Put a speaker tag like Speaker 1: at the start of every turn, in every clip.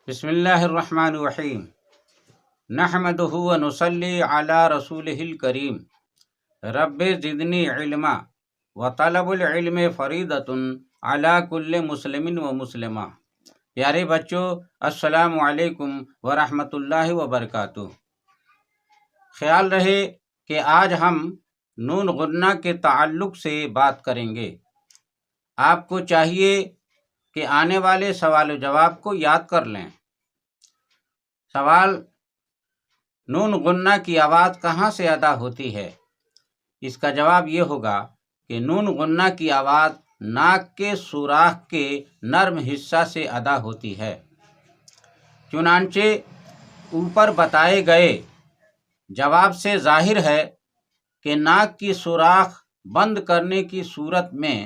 Speaker 1: بسم اللہ الرحمن الرحیم نحمدہ و نصلی علی رسولہ الکریم رب زدنی علما و طلب العلم فریضۃ علی کل مسلم و مسلمہ۔ پیارے بچوں، السلام علیکم ورحمۃ اللہ وبرکاتہ۔ خیال رہے کہ آج ہم نون غنہ کے تعلق سے بات کریں گے۔ آپ کو چاہیے کہ آنے والے سوال و جواب کو یاد کر لیں۔ سوال: نون غنہ کی آواز کہاں سے ادا ہوتی ہے؟ اس کا جواب یہ ہوگا کہ نون غنہ کی آواز ناک کے سوراخ کے نرم حصہ سے ادا ہوتی ہے۔ چنانچہ اوپر بتائے گئے جواب سے ظاہر ہے کہ ناک کی سوراخ بند کرنے کی صورت میں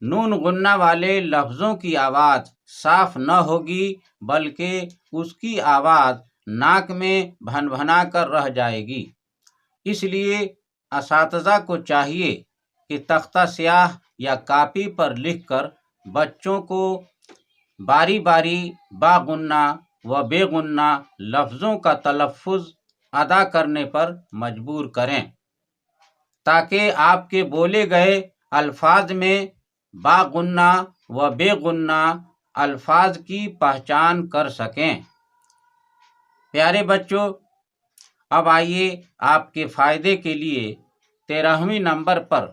Speaker 1: نون غنہ والے لفظوں کی آواز صاف نہ ہوگی، بلکہ اس کی آواز ناک میں بھن بھنا کر رہ جائے گی۔ اس لیے اساتذہ کو چاہیے کہ تختہ سیاہ یا کاپی پر لکھ کر بچوں کو باری باری با غنہ و بے غنہ لفظوں کا تلفظ ادا کرنے پر مجبور کریں، تاکہ آپ کے بولے گئے الفاظ میں با غنہ و بے غنہ الفاظ کی پہچان کر سکیں۔ پیارے بچوں، اب آئیے آپ کے فائدے کے لیے 13ویں نمبر پر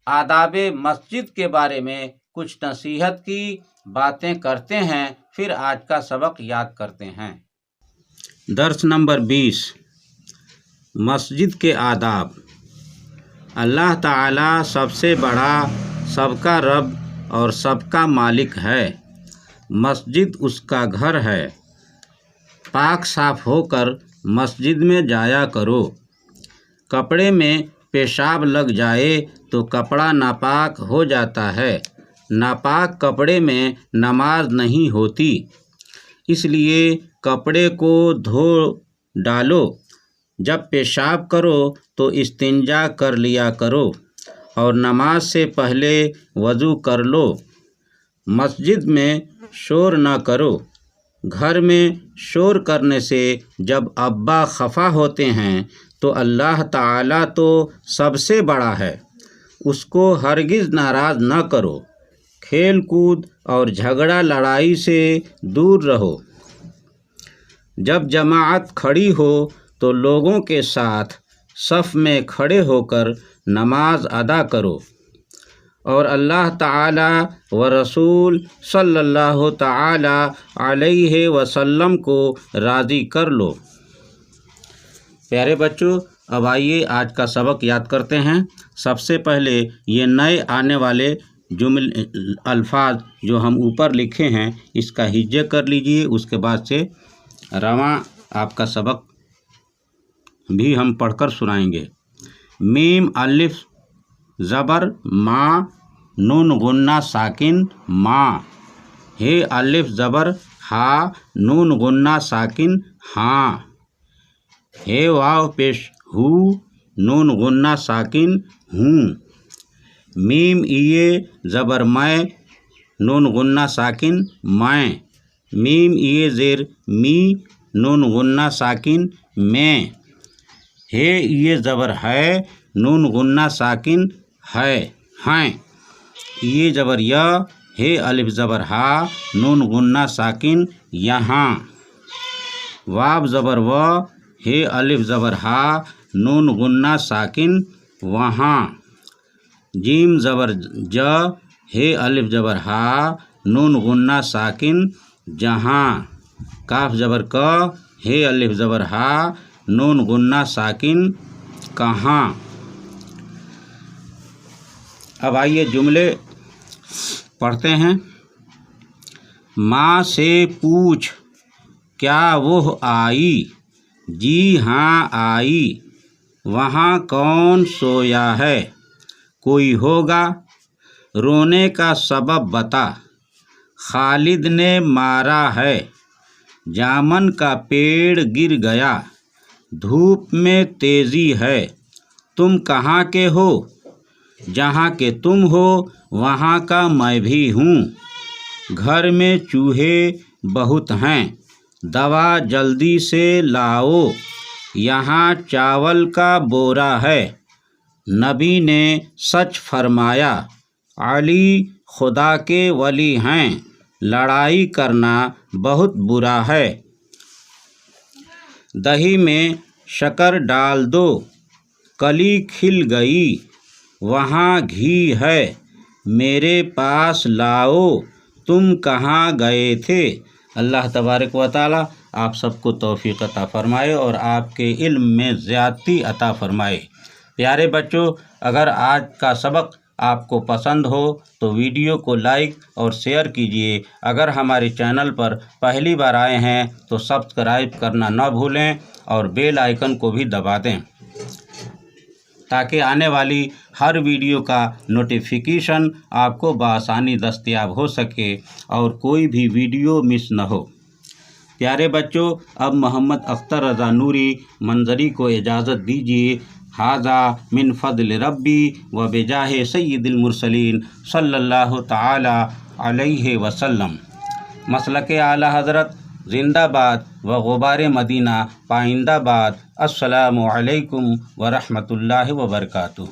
Speaker 1: آداب مسجد کے بارے میں کچھ نصیحت کی باتیں کرتے ہیں، پھر آج کا سبق یاد کرتے ہیں۔ درس نمبر 20: مسجد کے آداب۔ اللہ تعالی سب سے بڑا، سب کا رب اور سب کا مالک ہے۔ مسجد اس کا گھر ہے۔ پاک صاف ہو کر مسجد میں جایا کرو۔ کپڑے میں پیشاب لگ جائے تو کپڑا ناپاک ہو جاتا ہے۔ ناپاک کپڑے میں نماز نہیں ہوتی، اس لیے کپڑے کو دھو ڈالو۔ جب پیشاب کرو تو استنجا کر لیا کرو اور نماز سے پہلے وضو کر لو۔ مسجد میں شور نہ کرو۔ گھر میں شور کرنے سے جب ابا خفا ہوتے ہیں تو اللہ تعالیٰ تو سب سے بڑا ہے، اس کو ہرگز ناراض نہ کرو۔ کھیل کود اور جھگڑا لڑائی سے دور رہو۔ جب جماعت کھڑی ہو تو لوگوں کے ساتھ صف میں کھڑے ہو کر نماز ادا کرو اور اللہ تعالیٰ و رسول صلی اللہ تعالی علیہ وسلم کو راضی کر لو۔ پیارے بچوں، اب آئیے آج کا سبق یاد کرتے ہیں۔ سب سے پہلے یہ نئے آنے والے الفاظ جو ہم اوپر لکھے ہیں اس کا ہجے کر لیجئے، اس کے بعد سے رواں آپ کا سبق بھی ہم پڑھ کر سنائیں گے۔ میم الف زبر ما، نون غنہ ساکن ما۔ ہے الف زبر ہا، نون غنہ ساکن ہاں۔ ہے واو پیش ہو، نون غنہ ساکن ہوں۔ میم ایے زبر میں، نون غنہ ساکن میں۔ میم ایے زیر می، نون غنہ ساکن میں۔ ہے ایے زبر ہے، نون غنہ ساکن ہے، ہیں۔ ایے زبر یا، ہے الف زبر ہا، نون غنہ ساکن یہاں۔ واو زبر و، ہے الف زبر ہا، نون غنہ ساکن وہاں۔ جیم زبر جا، ہے الف زبر ہا، نون غنہ ساکن جہاں۔ کاف زبر کا، ہے الف زبر ہا، نون غنہ ساکن کہاں۔ اب آئیے جملے پڑھتے ہیں۔ ماں سے پوچھ کیا وہ آئی؟ جی ہاں آئی۔ وہاں کون سویا ہے؟ کوئی ہوگا؟ رونے کا سبب بتا۔ خالد نے مارا ہے۔ جامن کا پیڑ گر گیا۔ دھوپ میں تیزی ہے۔ تم کہاں کے ہو؟ جہاں کے تم ہو وہاں کا میں بھی ہوں۔ گھر میں چوہے بہت ہیں، دوا جلدی سے لاؤ، یہاں چاول کا بورا ہے۔ نبی نے سچ فرمایا، علی خدا کے ولی ہیں، لڑائی کرنا بہت برا ہے۔ دہی میں شکر ڈال دو، کلی کھل گئی، وہاں گھی ہے، میرے پاس لاؤ، تم کہاں گئے تھے؟ اللہ تبارک و تعالی آپ سب کو توفیق عطا فرمائے اور آپ کے علم میں زیادتی عطا فرمائے۔ پیارے بچوں، اگر آج کا سبق آپ کو پسند ہو تو ویڈیو کو لائک اور شیئر کیجیے۔ اگر ہمارے چینل پر پہلی بار آئے ہیں تو سبسکرائب کرنا نہ بھولیں اور بیل آئیکن کو بھی دبا دیں تاکہ آنے والی ہر ویڈیو کا نوٹیفیکیشن آپ کو بآسانی دستیاب ہو سکے اور کوئی بھی ویڈیو مس نہ ہو۔ پیارے بچوں، اب محمد اختر رضا نوری منظری کو اجازت دیجیے۔ ھذا من فضل ربی و بجاہ سید المرسلین صلی اللہ تعالی علیہ وسلم۔ مسلک اعلیٰ حضرت زندہ باد و غبار مدینہ پائندہ باد۔ السلام علیکم ورحمۃ اللہ وبرکاتہ۔